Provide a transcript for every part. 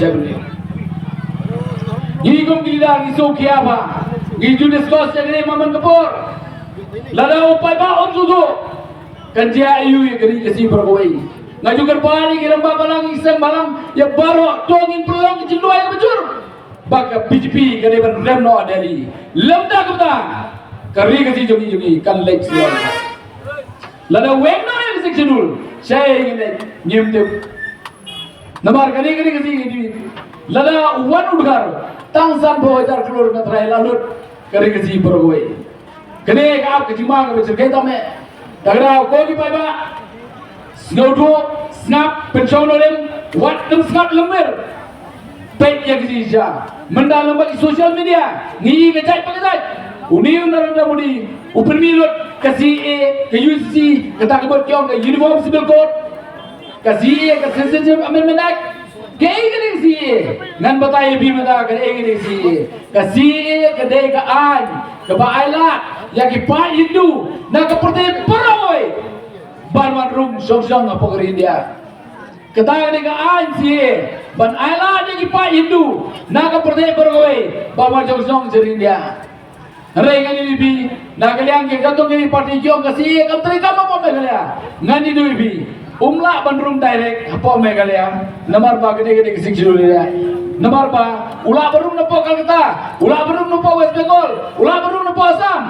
jabri ni gom gila ni so kia ba ni judes kos jadi maman kapur lada upai ba on sudu kan dia ayu ye gari kasi berkoi ngaju gerbani kiram ba balang iseng balang ya baro tongin pelong jiloi ya bejur baka BJP kene ban remno adali lemda kumda kari kasi jongi kan lek siang lada wengno yang seksidul saya ingin nyemte namar kani kasi ini lada wan udgar tangsan bojar keluar ngatrai lalut kari kasi berkoi kene ka ke jima ka becer kaita me dagra ko ki pai ba snowdo snap pensionolem wat dem snap lemir pet ya kisija mendalam bagi social media ni ke jai pakai uni narendra modi upar milot ke CA ke UC ke takbot kyong ke uniform civil code ke CA ke citizenship amendment act ke ingin CA nan batai bi mata ke ingin CA ke CA ke dei ke an ke ba ailat ya ki pa Hindu na ke partai peroy banwan rum song apa ke India ketang ni ke an CA ban ailat ya ki pa Hindu na ke partai peroy banwan song ke India Rengan ini bi, nak kalian ke kantor ke parti jong ke CA kan terika apa kalian ngani tu bi umla bandrum direct apa kalian nomor ba gede kesik dulu ya nomor ba ulah barum nopo Kalkata ulah barum nopo West Bengal ulah barum nopo Assam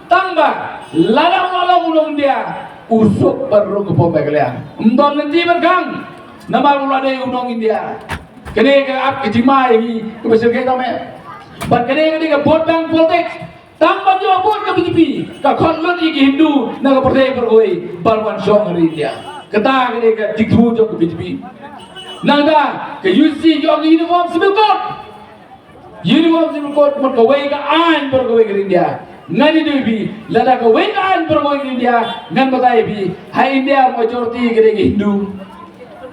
tangga lalang ulung dia usuk barum nopo kalian ndon nanti bergang nomor ulah deh unong India kene ke ap ke jima ini ke besar kita me bat kene ke vote bank politik tambah jawab vote ke BJP ke konlut ke Hindu na ke partai berkoi barwan song hari India kata kene ke diktu jong ke BJP nangda ke UC jong uniform civil code mot ke wei ke an berkoi ke India ngani dewi lada ke wei ke an berkoi ke India ngan batai bi hai India majority ke Hindu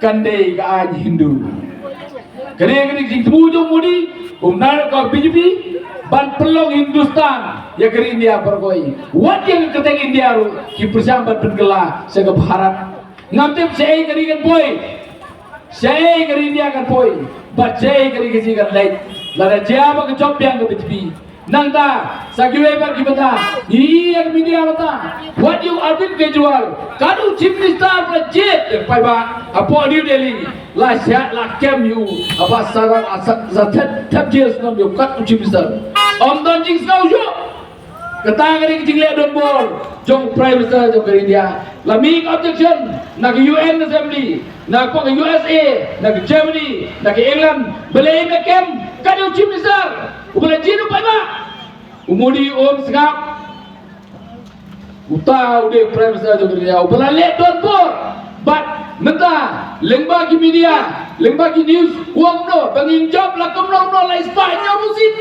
kandai ke an Hindu kene diktu jong modi umnar ke BJP ban pelong Hindustan ya ke India berkoi wat yang keteng India ru ki persambat bergelah saya ke Bharat ngamtip saya keri kan boy saya keri India kan boy bat saya keri kesi kan lain lada jaba ke job yang ke BJP nangta sakiwe bar ki bata iya ke media bata what you Arvind Kejriwal kadu chief minister project pai ba apo New Delhi la sya la kem you apa saran asak zatat tap jelas nam you kat chief minister om don jing skau jo ketang ring jing le don bor jong prime minister jong ke India la make objection na ke UN assembly na ko ke USA na ke Germany na ke England belai me kem kadu chief minister ubala jinu pai ba umudi om skap uta ude prime minister jong ke India ubala le don bor but menta lembagi media lembagi news uang no bangin job la komno no la Spanya musit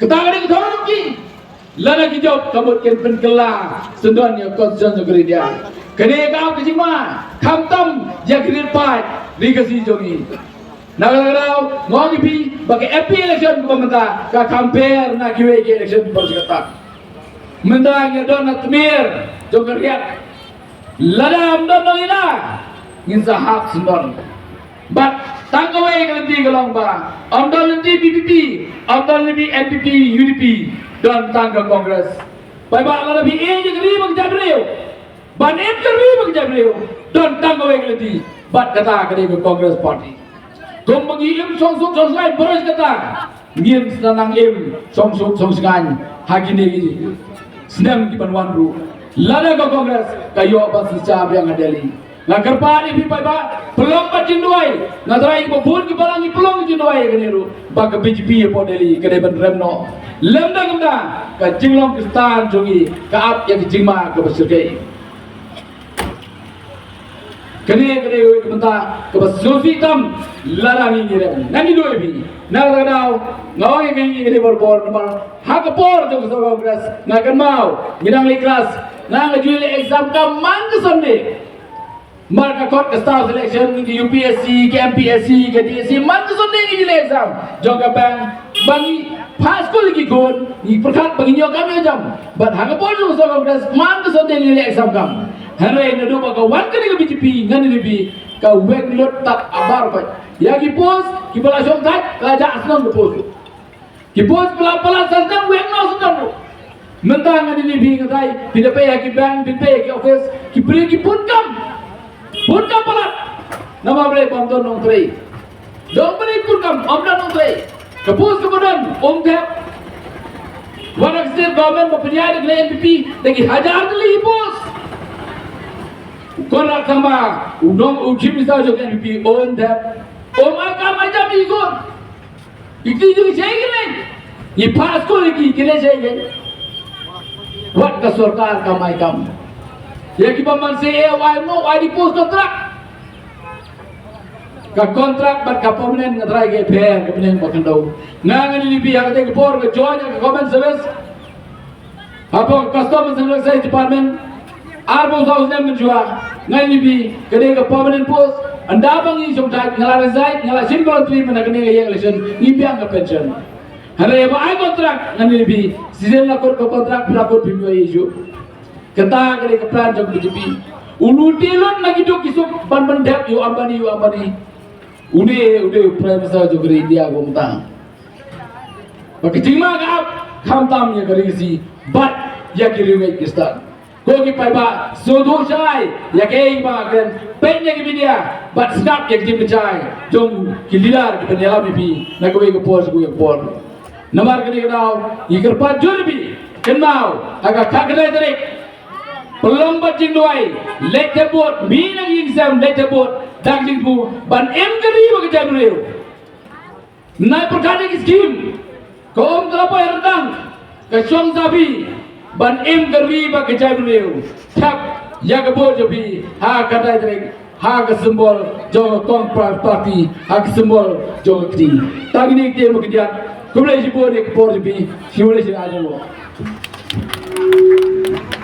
ketangari ketawar ki lada ki job kabut ken penkela senduan ya konsen jogri dia kene ka ke jima khamtam ya grir pat dikasi jongi nagarau ngogi bi bagi EP election pementa ka compare na kiwe ke election persikata mendang ya don atmir jogriat lada amdon ina ngin sahab sendon but tangkawai kelenti gelong ba amdon nanti BPP amdon nanti NPP UDP dan tangga kongres bai ba la bi e je gri bang jabreu ban em gri bang jabreu dan tangkawai kelenti bat kata ke kongres party gom bagi im song lain beres kata ngim senang im song skan hagine gi senang di banwan ru lada ke kongres kayo ba sicap yang adali Lagar pari bi pai ba pelong ba jinduai ngadrai bo bun ki balangi pelong jinduai keneru ba ke BJP po deli kede ban remno lemda gemda ka jinglong kristan jongi ka ap yang jingma ke besirkai kene ke menta ke basufi tam larangi ngirem nani doi bi nagadau ngawai ngi ngiri borbor nomor hakapor jong sa kongres ngakan mau ngidang liklas nang juile exam ka mang kesonde Marka kot ke staff selection ke UPSC ke MPSC ke DSC man ke sonde ke jile exam joga bang bangi pas ko lagi gon ni perkat bagi nyo kami jam but hanga bodo so kongres man ke sonde ke jile exam kam hare na do ba ka wan ke BJP ngani lebih ka weng lot tak abar pa ya ki pos ki bala shong tak ka ja asnon ko pos ki pos pala santam weng no santam mentang ani ni bing dai tidak pay ki bank tidak pay ki office ki beri ki pun kam pala nama beri pamdon nong trei dong beri pun kam amdan nong trei ka pos kemudian tap warak state government berpenjara dengan MPP lagi hajar kali pos konak sama udong uji misal juga MPP tap agam aja bigon itu juga saya kira ini pas ko lagi kira saya kira buat ke surga kamai kam ya kita masih why di post kontrak ka kontrak bat ka permanent ngatrai ke fair ke penen bakandau ngangan ini pihak ke por ke join ke common service apa customer service department arbo sausnya menjua ngan ini bi kene ke permanent post anda bangi somtai ngala resign ngala single trip na kene ke election ni biang ke pension hare ba ai kontrak ngan ini bi season la kor kontrak pura kor bimyo isu kata kene ke plan jog BJP ulutilon lagi do kisuk ban dap yu ambani udah prime minister jog India gomtang bakijima gap khamtam ya karisi but ya kiriwe kistan ko ki paiba sodho chai ya ke ba kan penye ki media but snap ya ki chai jong ki lilar ki penyala bibi na ko ke por namar kene kadau ikar pa jurbi kenau aga khagdai tarik pelombat jingduai lete bot minang exam lete bot dagling bu ban em gari ba ke reu na perkara ki scheme kom terapa erdang ke song sabi ban em gari ba ke reu tap ya ke bot jobi ha kadai tarik ha ke simbol jong kong party ha ke simbol jong kti tagini ke mo ke dia kumle jibo ne ke por jobi siwale si ajo